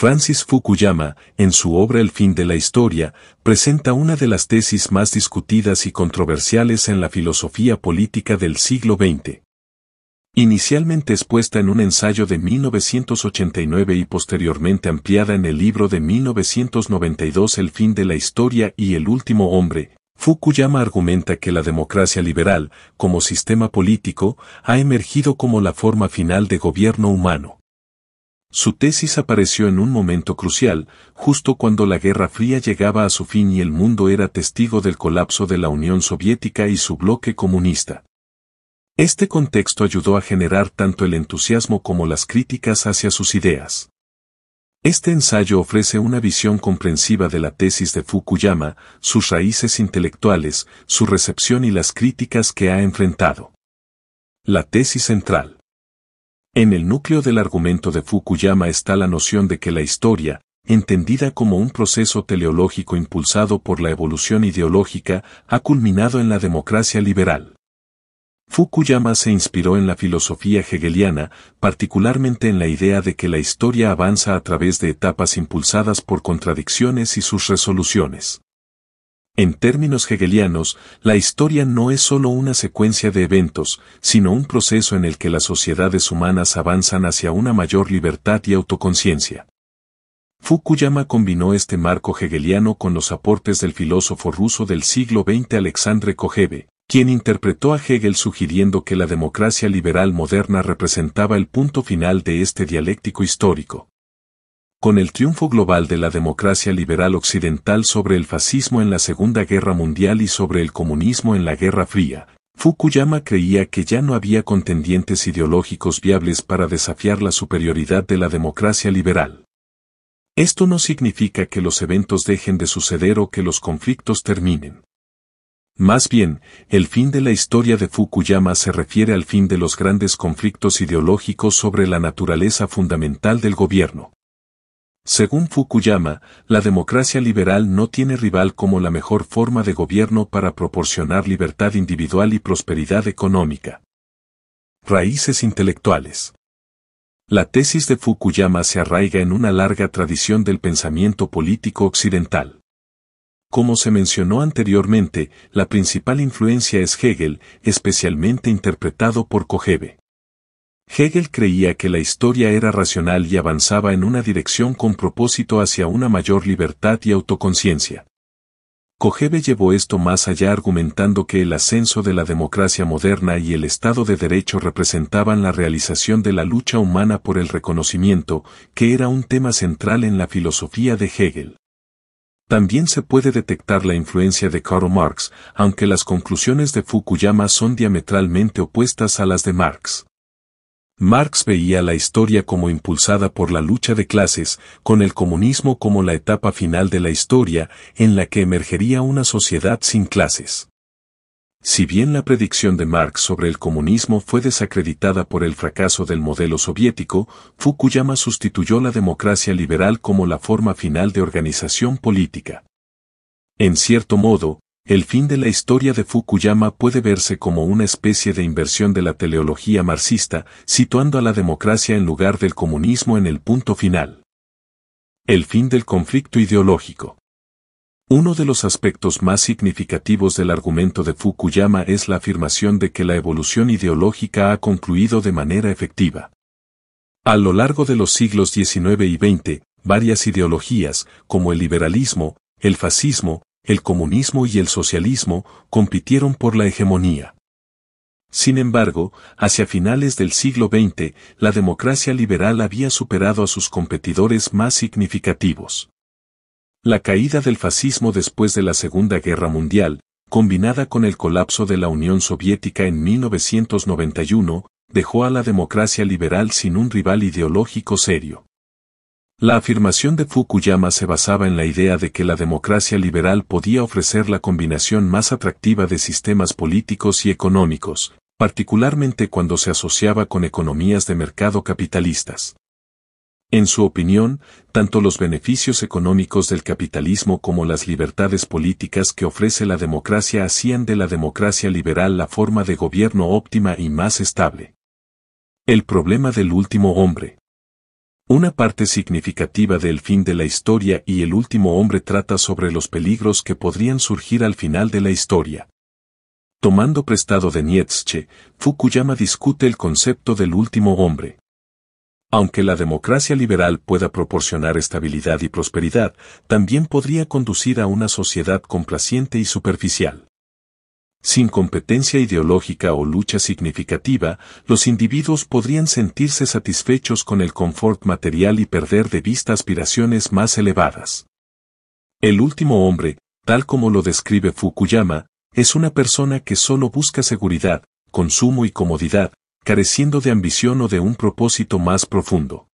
Francis Fukuyama, en su obra El fin de la historia, presenta una de las tesis más discutidas y controversiales en la filosofía política del siglo XX. Inicialmente expuesta en un ensayo de 1989 y posteriormente ampliada en el libro de 1992 El fin de la historia y el último hombre, Fukuyama argumenta que la democracia liberal, como sistema político, ha emergido como la forma final de gobierno humano. Su tesis apareció en un momento crucial, justo cuando la Guerra Fría llegaba a su fin y el mundo era testigo del colapso de la Unión Soviética y su bloque comunista. Este contexto ayudó a generar tanto el entusiasmo como las críticas hacia sus ideas. Este ensayo ofrece una visión comprensiva de la tesis de Fukuyama, sus raíces intelectuales, su recepción y las críticas que ha enfrentado. La tesis central. En el núcleo del argumento de Fukuyama está la noción de que la historia, entendida como un proceso teleológico impulsado por la evolución ideológica, ha culminado en la democracia liberal. Fukuyama se inspiró en la filosofía hegeliana, particularmente en la idea de que la historia avanza a través de etapas impulsadas por contradicciones y sus resoluciones. En términos hegelianos, la historia no es solo una secuencia de eventos, sino un proceso en el que las sociedades humanas avanzan hacia una mayor libertad y autoconciencia. Fukuyama combinó este marco hegeliano con los aportes del filósofo ruso del siglo XX Alexandre Kojève, quien interpretó a Hegel sugiriendo que la democracia liberal moderna representaba el punto final de este dialéctico histórico. Con el triunfo global de la democracia liberal occidental sobre el fascismo en la Segunda Guerra Mundial y sobre el comunismo en la Guerra Fría, Fukuyama creía que ya no había contendientes ideológicos viables para desafiar la superioridad de la democracia liberal. Esto no significa que los eventos dejen de suceder o que los conflictos terminen. Más bien, el fin de la historia de Fukuyama se refiere al fin de los grandes conflictos ideológicos sobre la naturaleza fundamental del gobierno. Según Fukuyama, la democracia liberal no tiene rival como la mejor forma de gobierno para proporcionar libertad individual y prosperidad económica. Raíces intelectuales. La tesis de Fukuyama se arraiga en una larga tradición del pensamiento político occidental. Como se mencionó anteriormente, la principal influencia es Hegel, especialmente interpretado por Kojève. Hegel creía que la historia era racional y avanzaba en una dirección con propósito hacia una mayor libertad y autoconciencia. Kojève llevó esto más allá argumentando que el ascenso de la democracia moderna y el Estado de Derecho representaban la realización de la lucha humana por el reconocimiento, que era un tema central en la filosofía de Hegel. También se puede detectar la influencia de Karl Marx, aunque las conclusiones de Fukuyama son diametralmente opuestas a las de Marx. Marx veía la historia como impulsada por la lucha de clases, con el comunismo como la etapa final de la historia, en la que emergería una sociedad sin clases. Si bien la predicción de Marx sobre el comunismo fue desacreditada por el fracaso del modelo soviético, Fukuyama sustituyó la democracia liberal como la forma final de organización política. En cierto modo, el fin de la historia de Fukuyama puede verse como una especie de inversión de la teleología marxista, situando a la democracia en lugar del comunismo en el punto final. El fin del conflicto ideológico. Uno de los aspectos más significativos del argumento de Fukuyama es la afirmación de que la evolución ideológica ha concluido de manera efectiva. A lo largo de los siglos XIX y XX, varias ideologías, como el liberalismo, el fascismo, el comunismo y el socialismo, compitieron por la hegemonía. Sin embargo, hacia finales del siglo XX, la democracia liberal había superado a sus competidores más significativos. La caída del fascismo después de la Segunda Guerra Mundial, combinada con el colapso de la Unión Soviética en 1991, dejó a la democracia liberal sin un rival ideológico serio. La afirmación de Fukuyama se basaba en la idea de que la democracia liberal podía ofrecer la combinación más atractiva de sistemas políticos y económicos, particularmente cuando se asociaba con economías de mercado capitalistas. En su opinión, tanto los beneficios económicos del capitalismo como las libertades políticas que ofrece la democracia hacían de la democracia liberal la forma de gobierno óptima y más estable. El problema del último hombre. Una parte significativa del fin de la historia y el último hombre trata sobre los peligros que podrían surgir al final de la historia. Tomando prestado de Nietzsche, Fukuyama discute el concepto del último hombre. Aunque la democracia liberal pueda proporcionar estabilidad y prosperidad, también podría conducir a una sociedad complaciente y superficial. Sin competencia ideológica o lucha significativa, los individuos podrían sentirse satisfechos con el confort material y perder de vista aspiraciones más elevadas. El último hombre, tal como lo describe Fukuyama, es una persona que solo busca seguridad, consumo y comodidad, careciendo de ambición o de un propósito más profundo.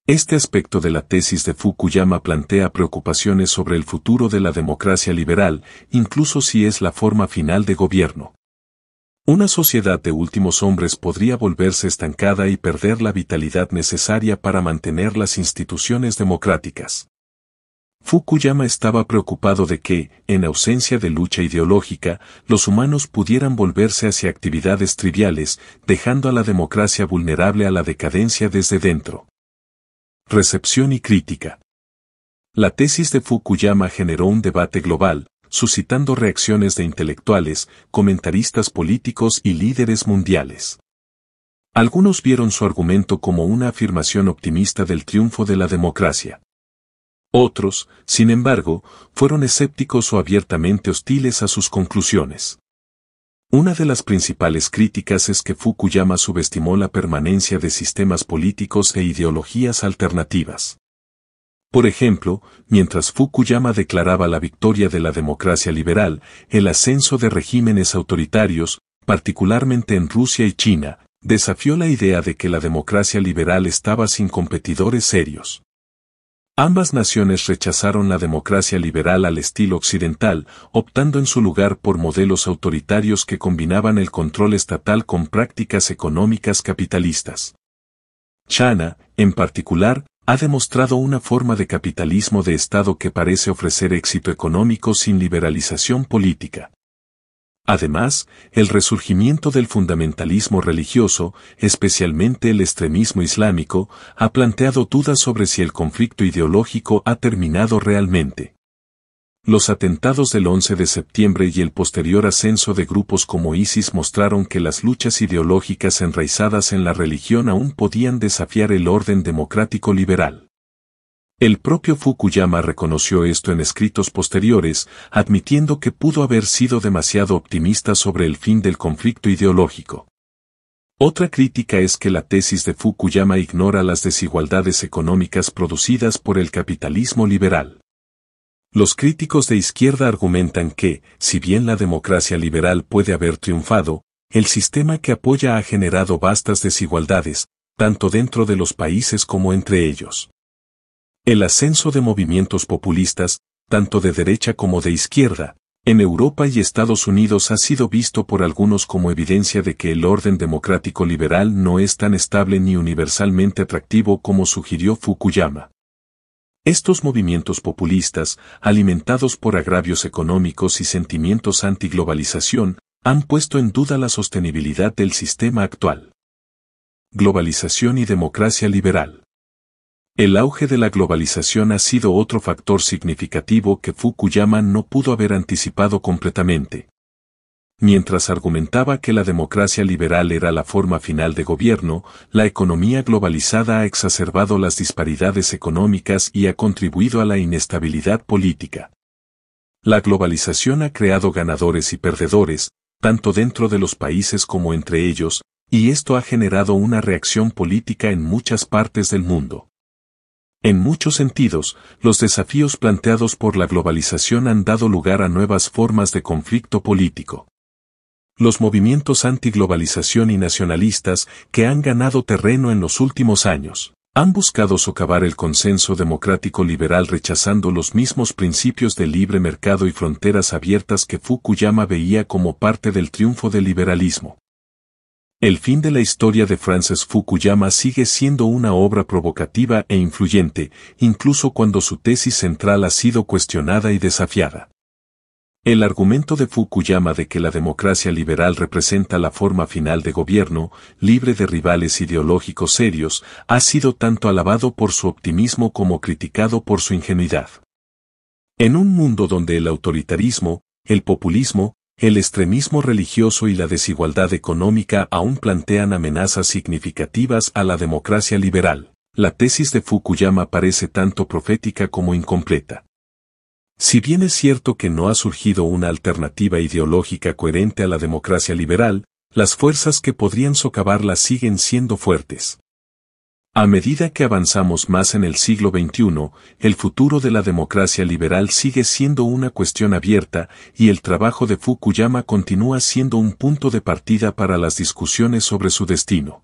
Este aspecto de la tesis de Fukuyama plantea preocupaciones sobre el futuro de la democracia liberal, incluso si es la forma final de gobierno. Una sociedad de últimos hombres podría volverse estancada y perder la vitalidad necesaria para mantener las instituciones democráticas. Fukuyama estaba preocupado de que, en ausencia de lucha ideológica, los humanos pudieran volverse hacia actividades triviales, dejando a la democracia vulnerable a la decadencia desde dentro. Recepción y crítica. La tesis de Fukuyama generó un debate global, suscitando reacciones de intelectuales, comentaristas políticos y líderes mundiales. Algunos vieron su argumento como una afirmación optimista del triunfo de la democracia. Otros, sin embargo, fueron escépticos o abiertamente hostiles a sus conclusiones. Una de las principales críticas es que Fukuyama subestimó la permanencia de sistemas políticos e ideologías alternativas. Por ejemplo, mientras Fukuyama declaraba la victoria de la democracia liberal, el ascenso de regímenes autoritarios, particularmente en Rusia y China, desafió la idea de que la democracia liberal estaba sin competidores serios. Ambas naciones rechazaron la democracia liberal al estilo occidental, optando en su lugar por modelos autoritarios que combinaban el control estatal con prácticas económicas capitalistas. China, en particular, ha demostrado una forma de capitalismo de Estado que parece ofrecer éxito económico sin liberalización política. Además, el resurgimiento del fundamentalismo religioso, especialmente el extremismo islámico, ha planteado dudas sobre si el conflicto ideológico ha terminado realmente. Los atentados del 11 de septiembre y el posterior ascenso de grupos como ISIS mostraron que las luchas ideológicas enraizadas en la religión aún podían desafiar el orden democrático liberal. El propio Fukuyama reconoció esto en escritos posteriores, admitiendo que pudo haber sido demasiado optimista sobre el fin del conflicto ideológico. Otra crítica es que la tesis de Fukuyama ignora las desigualdades económicas producidas por el capitalismo liberal. Los críticos de izquierda argumentan que, si bien la democracia liberal puede haber triunfado, el sistema que apoya ha generado vastas desigualdades, tanto dentro de los países como entre ellos. El ascenso de movimientos populistas, tanto de derecha como de izquierda, en Europa y Estados Unidos ha sido visto por algunos como evidencia de que el orden democrático liberal no es tan estable ni universalmente atractivo como sugirió Fukuyama. Estos movimientos populistas, alimentados por agravios económicos y sentimientos antiglobalización, han puesto en duda la sostenibilidad del sistema actual. Globalización y democracia liberal. El auge de la globalización ha sido otro factor significativo que Fukuyama no pudo haber anticipado completamente. Mientras argumentaba que la democracia liberal era la forma final de gobierno, la economía globalizada ha exacerbado las disparidades económicas y ha contribuido a la inestabilidad política. La globalización ha creado ganadores y perdedores, tanto dentro de los países como entre ellos, y esto ha generado una reacción política en muchas partes del mundo. En muchos sentidos, los desafíos planteados por la globalización han dado lugar a nuevas formas de conflicto político. Los movimientos antiglobalización y nacionalistas, que han ganado terreno en los últimos años, han buscado socavar el consenso democrático liberal rechazando los mismos principios de libre mercado y fronteras abiertas que Fukuyama veía como parte del triunfo del liberalismo. El fin de la historia de Francis Fukuyama sigue siendo una obra provocativa e influyente, incluso cuando su tesis central ha sido cuestionada y desafiada. El argumento de Fukuyama de que la democracia liberal representa la forma final de gobierno, libre de rivales ideológicos serios, ha sido tanto alabado por su optimismo como criticado por su ingenuidad. En un mundo donde el autoritarismo, el populismo, el extremismo religioso y la desigualdad económica aún plantean amenazas significativas a la democracia liberal, la tesis de Fukuyama parece tanto profética como incompleta. Si bien es cierto que no ha surgido una alternativa ideológica coherente a la democracia liberal, las fuerzas que podrían socavarla siguen siendo fuertes. A medida que avanzamos más en el siglo XXI, el futuro de la democracia liberal sigue siendo una cuestión abierta y el trabajo de Fukuyama continúa siendo un punto de partida para las discusiones sobre su destino.